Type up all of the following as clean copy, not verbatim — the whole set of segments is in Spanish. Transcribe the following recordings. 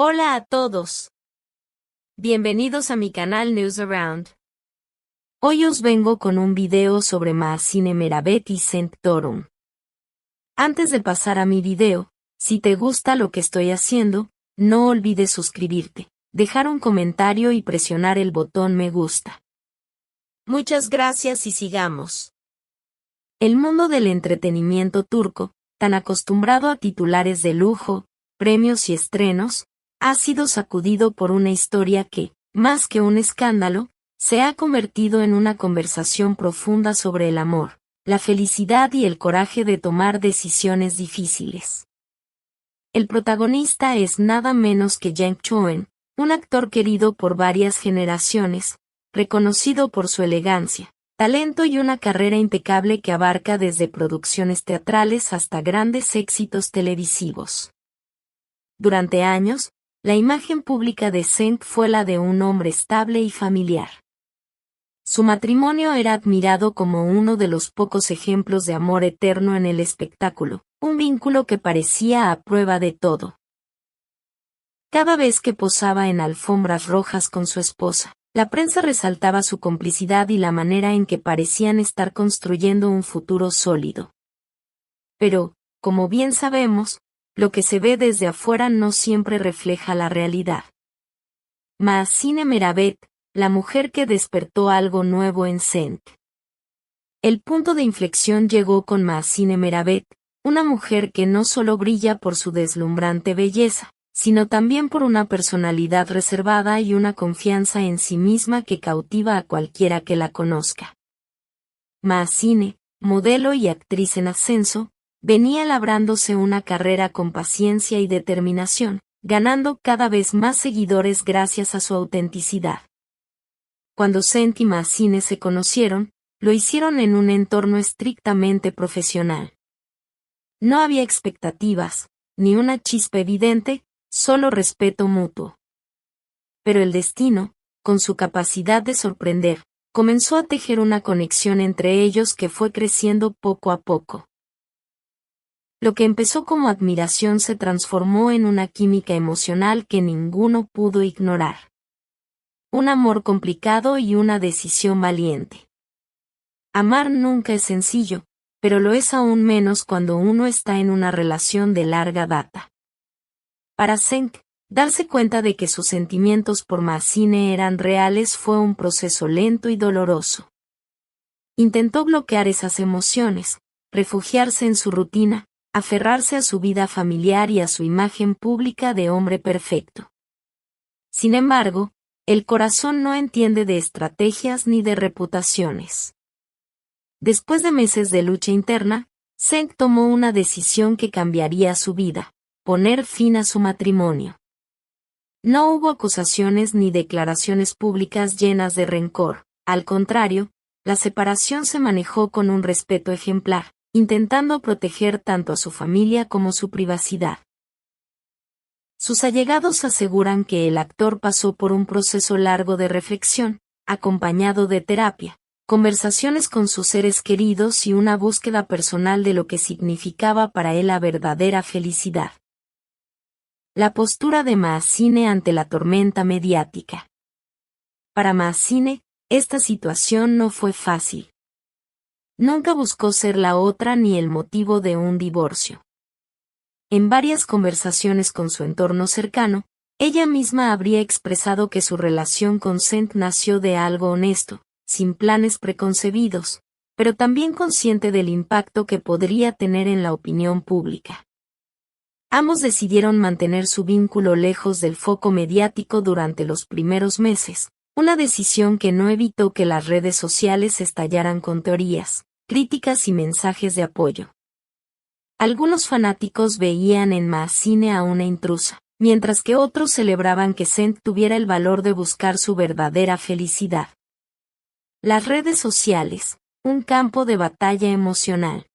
Hola a todos. Bienvenidos a mi canal News Around. Hoy os vengo con un video sobre Maazine Meravet y Cenk Torun. Antes de pasar a mi video, si te gusta lo que estoy haciendo, no olvides suscribirte, dejar un comentario y presionar el botón me gusta. Muchas gracias y sigamos. El mundo del entretenimiento turco, tan acostumbrado a titulares de lujo, premios y estrenos, ha sido sacudido por una historia que, más que un escándalo, se ha convertido en una conversación profunda sobre el amor, la felicidad y el coraje de tomar decisiones difíciles. El protagonista es nada menos que Cenk Çoğun, un actor querido por varias generaciones, reconocido por su elegancia, talento y una carrera impecable que abarca desde producciones teatrales hasta grandes éxitos televisivos. Durante años, la imagen pública de Cenk fue la de un hombre estable y familiar. Su matrimonio era admirado como uno de los pocos ejemplos de amor eterno en el espectáculo, un vínculo que parecía a prueba de todo. Cada vez que posaba en alfombras rojas con su esposa, la prensa resaltaba su complicidad y la manera en que parecían estar construyendo un futuro sólido. Pero, como bien sabemos, lo que se ve desde afuera no siempre refleja la realidad. Maazine Meravet, la mujer que despertó algo nuevo en Cenk. El punto de inflexión llegó con Maazine Meravet, una mujer que no solo brilla por su deslumbrante belleza, sino también por una personalidad reservada y una confianza en sí misma que cautiva a cualquiera que la conozca. Maazine, modelo y actriz en ascenso, venía labrándose una carrera con paciencia y determinación, ganando cada vez más seguidores gracias a su autenticidad. Cuando Cenk y Maazine se conocieron, lo hicieron en un entorno estrictamente profesional. No había expectativas, ni una chispa evidente, solo respeto mutuo. Pero el destino, con su capacidad de sorprender, comenzó a tejer una conexión entre ellos que fue creciendo poco a poco. Lo que empezó como admiración se transformó en una química emocional que ninguno pudo ignorar. Un amor complicado y una decisión valiente. Amar nunca es sencillo, pero lo es aún menos cuando uno está en una relación de larga data. Para Cenk, darse cuenta de que sus sentimientos por Maazine eran reales fue un proceso lento y doloroso. Intentó bloquear esas emociones, refugiarse en su rutina, aferrarse a su vida familiar y a su imagen pública de hombre perfecto. Sin embargo, el corazón no entiende de estrategias ni de reputaciones. Después de meses de lucha interna, Cenk tomó una decisión que cambiaría su vida: poner fin a su matrimonio. No hubo acusaciones ni declaraciones públicas llenas de rencor, al contrario, la separación se manejó con un respeto ejemplar, intentando proteger tanto a su familia como su privacidad. Sus allegados aseguran que el actor pasó por un proceso largo de reflexión, acompañado de terapia, conversaciones con sus seres queridos y una búsqueda personal de lo que significaba para él la verdadera felicidad. La postura de Maazine ante la tormenta mediática. Para Maazine, esta situación no fue fácil. Nunca buscó ser la otra ni el motivo de un divorcio. En varias conversaciones con su entorno cercano, ella misma habría expresado que su relación con Cenk nació de algo honesto, sin planes preconcebidos, pero también consciente del impacto que podría tener en la opinión pública. Ambos decidieron mantener su vínculo lejos del foco mediático durante los primeros meses, una decisión que no evitó que las redes sociales estallaran con teorías, críticas y mensajes de apoyo. Algunos fanáticos veían en Maazine a una intrusa, mientras que otros celebraban que Cenk tuviera el valor de buscar su verdadera felicidad. Las redes sociales, un campo de batalla emocional.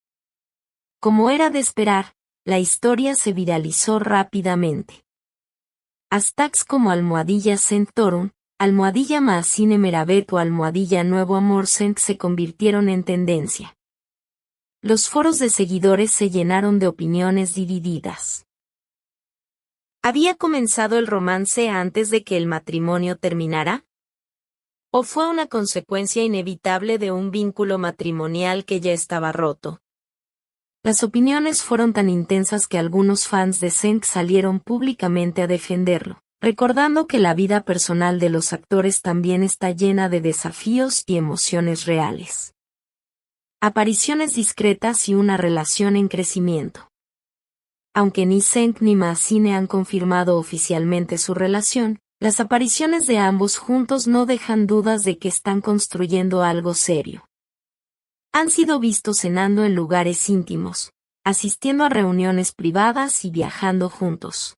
Como era de esperar, la historia se viralizó rápidamente. Hashtags como #Cenk Torun, #Maazine Meravet o #Nuevo Amor Cenk se convirtieron en tendencia. Los foros de seguidores se llenaron de opiniones divididas. ¿Había comenzado el romance antes de que el matrimonio terminara? ¿O fue una consecuencia inevitable de un vínculo matrimonial que ya estaba roto? Las opiniones fueron tan intensas que algunos fans de Senk salieron públicamente a defenderlo, recordando que la vida personal de los actores también está llena de desafíos y emociones reales. Apariciones discretas y una relación en crecimiento. Aunque ni Senk ni Maasine han confirmado oficialmente su relación, las apariciones de ambos juntos no dejan dudas de que están construyendo algo serio. Han sido vistos cenando en lugares íntimos, asistiendo a reuniones privadas y viajando juntos.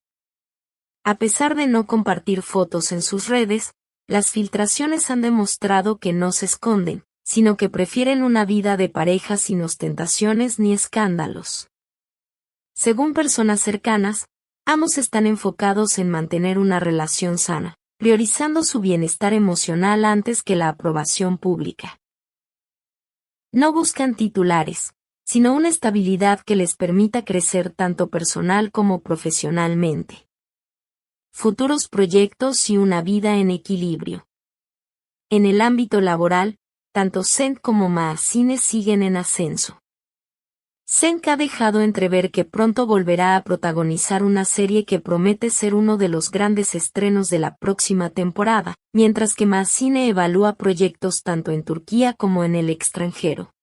A pesar de no compartir fotos en sus redes, las filtraciones han demostrado que no se esconden, sino que prefieren una vida de pareja sin ostentaciones ni escándalos. Según personas cercanas, ambos están enfocados en mantener una relación sana, priorizando su bienestar emocional antes que la aprobación pública. No buscan titulares, sino una estabilidad que les permita crecer tanto personal como profesionalmente. Futuros proyectos y una vida en equilibrio. En el ámbito laboral, tanto Senk como Maasine siguen en ascenso. Senk ha dejado entrever que pronto volverá a protagonizar una serie que promete ser uno de los grandes estrenos de la próxima temporada, mientras que Maasine evalúa proyectos tanto en Turquía como en el extranjero.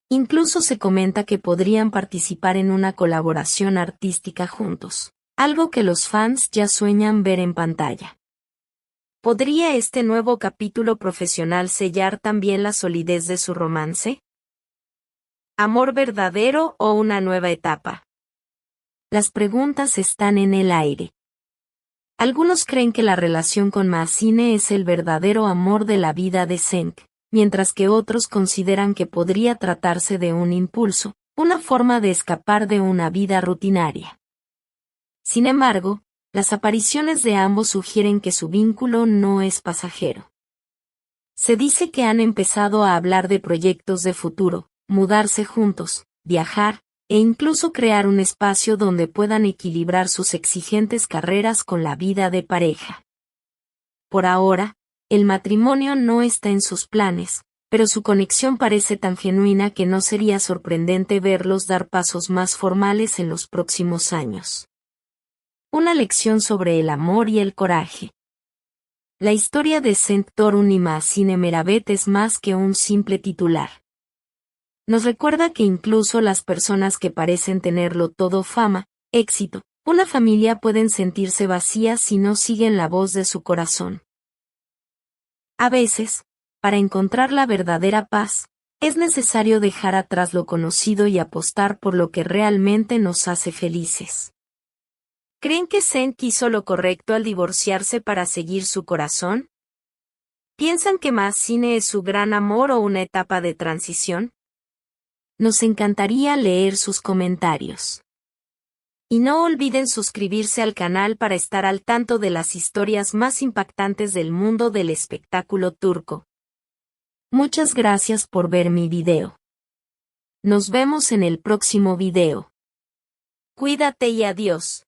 Incluso se comenta que podrían participar en una colaboración artística juntos, algo que los fans ya sueñan ver en pantalla. ¿Podría este nuevo capítulo profesional sellar también la solidez de su romance? ¿Amor verdadero o una nueva etapa? Las preguntas están en el aire. Algunos creen que la relación con Maasine es el verdadero amor de la vida de Senk, mientras que otros consideran que podría tratarse de un impulso, una forma de escapar de una vida rutinaria. Sin embargo, las apariciones de ambos sugieren que su vínculo no es pasajero. Se dice que han empezado a hablar de proyectos de futuro, mudarse juntos, viajar, e incluso crear un espacio donde puedan equilibrar sus exigentes carreras con la vida de pareja. Por ahora, el matrimonio no está en sus planes, pero su conexión parece tan genuina que no sería sorprendente verlos dar pasos más formales en los próximos años. Una lección sobre el amor y el coraje. La historia de Senk Torun y Maasine Meravet es más que un simple titular. Nos recuerda que incluso las personas que parecen tenerlo todo, fama, éxito, una familia, pueden sentirse vacías si no siguen la voz de su corazón. A veces, para encontrar la verdadera paz, es necesario dejar atrás lo conocido y apostar por lo que realmente nos hace felices. ¿Creen que Senk hizo lo correcto al divorciarse para seguir su corazón? ¿Piensan que Maasine es su gran amor o una etapa de transición? Nos encantaría leer sus comentarios. Y no olviden suscribirse al canal para estar al tanto de las historias más impactantes del mundo del espectáculo turco. Muchas gracias por ver mi video. Nos vemos en el próximo video. Cuídate y adiós.